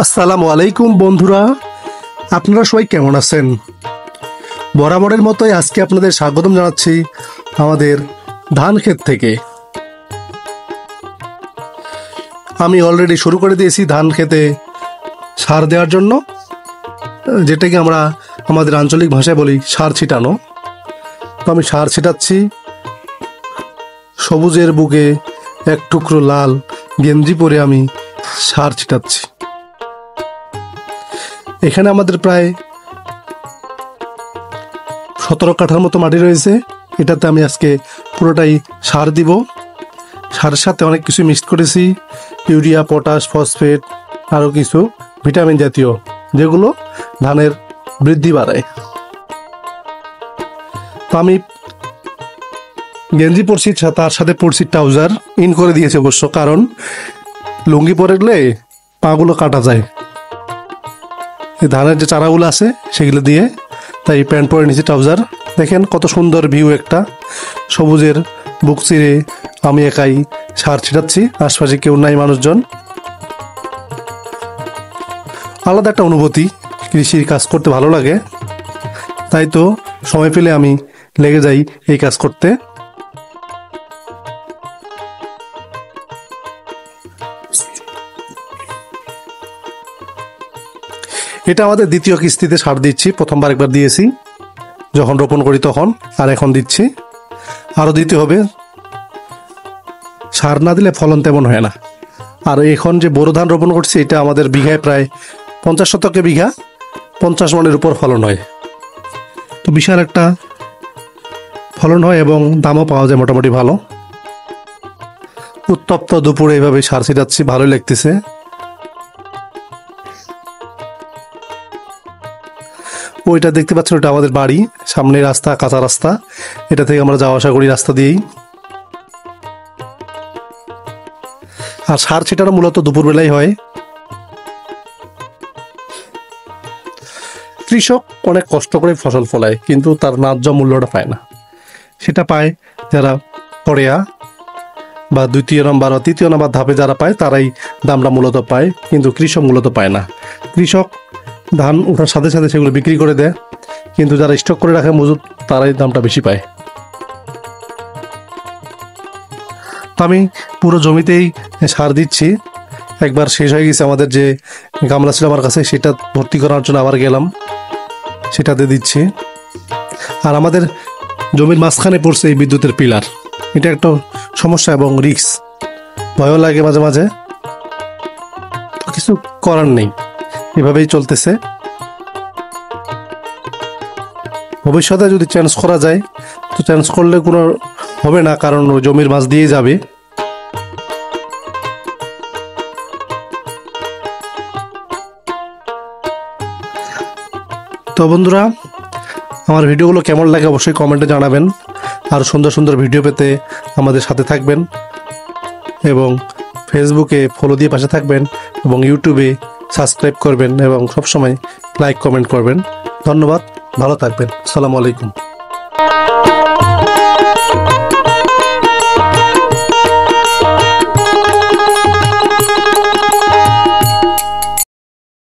আসসালামু আলাইকুম বন্ধুরা, আপনারা সবাই কেমন আছেন? বরাবরের মতোই আজকে আপনাদের স্বাগতম জানাচ্ছি আমাদের ধান ক্ষেত থেকে। আমি অলরেডি শুরু করে দিয়েছি ধান ক্ষেতে সার দেওয়ার জন্য, যেটাকে আমরা আমাদের আঞ্চলিক ভাষায় বলি সার ছিটানো। তো আমি সার ছিটাচ্ছি। সবুজের বুকে এক টুকরো লাল গেঞ্জি পরে আমি সার ছিটাচ্ছি। এখানে আমাদের প্রায় 17 কাঠার মতো মাটি রয়েছে। এটাতে আমি আজকে পুরোটাই সার দিব। সারের সাথে অনেক কিছু মিক্সড করেছি, ইউরিয়া, পটাশ, ফসফেট, আরও কিছু ভিটামিন জাতীয়, যেগুলো ধানের বৃদ্ধি বাড়ায়। তো আমি গেঞ্জি পরছি, তার সাথে পরছি ট্রাউজার। ইন করে দিয়েছি অবশ্য, কারণ লুঙ্গি পরে গেলে পাগুলো কাটা যায় এই ধানের যে চারাগুলো আছে সেগুলো দিয়ে, তাই প্যান্ট পরে নিয়েছি, ট্রাউজার। দেখেন কত সুন্দর ভিউ, একটা সবুজের বুক চিরে আমি একাই সার ছিটাচ্ছি, আশপাশে কেউ নাই, মানুষজন। আলাদা একটা অনুভূতি, কৃষির কাজ করতে ভালো লাগে, তাই তো সময় পেলে আমি লেগে যাই এই কাজ করতে। এটা আমাদের দ্বিতীয় কিস্তিতে সার দিচ্ছি। প্রথমবার একবার দিয়েছি যখন রোপণ করি তখন, আর এখন দিচ্ছি, আরও দিতে হবে। সার না দিলে ফলন তেমন হয় না। আর এখন যে বোরো ধান রোপণ করছি, এটা আমাদের বিঘায় প্রায় 50 শতকে বিঘা 50 মণের উপর ফলন হয়। তো বিশাল একটা ফলন হয় এবং দামও পাওয়া যায় মোটামুটি ভালো। উত্তপ্ত দুপুরে এইভাবে সার ছিটাচ্ছি, ভালোই লাগতেছে। ওইটা দেখতে পাচ্ছেন, ওটা আমাদের বাড়ি, সামনে রাস্তা, কাঁচা রাস্তা। এটা থেকে আমরা যাওয়া আসা করি রাস্তা দিয়েই। আর সার ছিটানো মূলত দুপুরবেলাই হয়। কৃষক অনেক কষ্ট করে ফসল ফলায়, কিন্তু তার ন্যায্য মূল্যটা পায় না। সেটা পায় যারা পড়েয়া বা দ্বিতীয় নাম্বার বা তৃতীয় নাম্বার ধাপে যারা পায়, তারাই দামটা মূলত পায়, কিন্তু কৃষক মূলত পায় না। কৃষক ধান ওঠার সাথে সাথে সেগুলো বিক্রি করে দেয়, কিন্তু যারা স্টক করে রাখে মজুদ, তারাই দামটা বেশি পায়। তো আমি পুরো জমিতেই সার দিচ্ছি। একবার শেষ হয়ে গেছে আমাদের যে গামলা ছিল আমার কাছে, সেটা ভর্তি করার জন্য আবার গেলাম, সেটাতে দিচ্ছি। আর আমাদের জমির মাঝখানে পড়ছে এই বিদ্যুতের পিলার। এটা একটা সমস্যা এবং রিস্ক, ভয়ও লাগে মাঝে মাঝে। তো কিছু করার নেই, এভাবেই চলতেছে। ভবিষ্যতে যদি চেঞ্জ করা যায় তো চেঞ্জ করলে কোনো হবে না, কারণ জমির মাছ দিয়ে যাবে। তো বন্ধুরা, আমার ভিডিওগুলো কেমন লাগে অবশ্যই কমেন্টে জানাবেন। আর সুন্দর সুন্দর ভিডিও পেতে আমাদের সাথে থাকবেন, এবং ফেসবুকে ফলো দিয়ে পাশে থাকবেন, এবং ইউটিউবে সাবস্ক্রাইব করবেন, এবং সবসময় লাইক কমেন্ট করবেন। ধন্যবাদ, ভালো থাকবেন। আসসালামু আলাইকুম।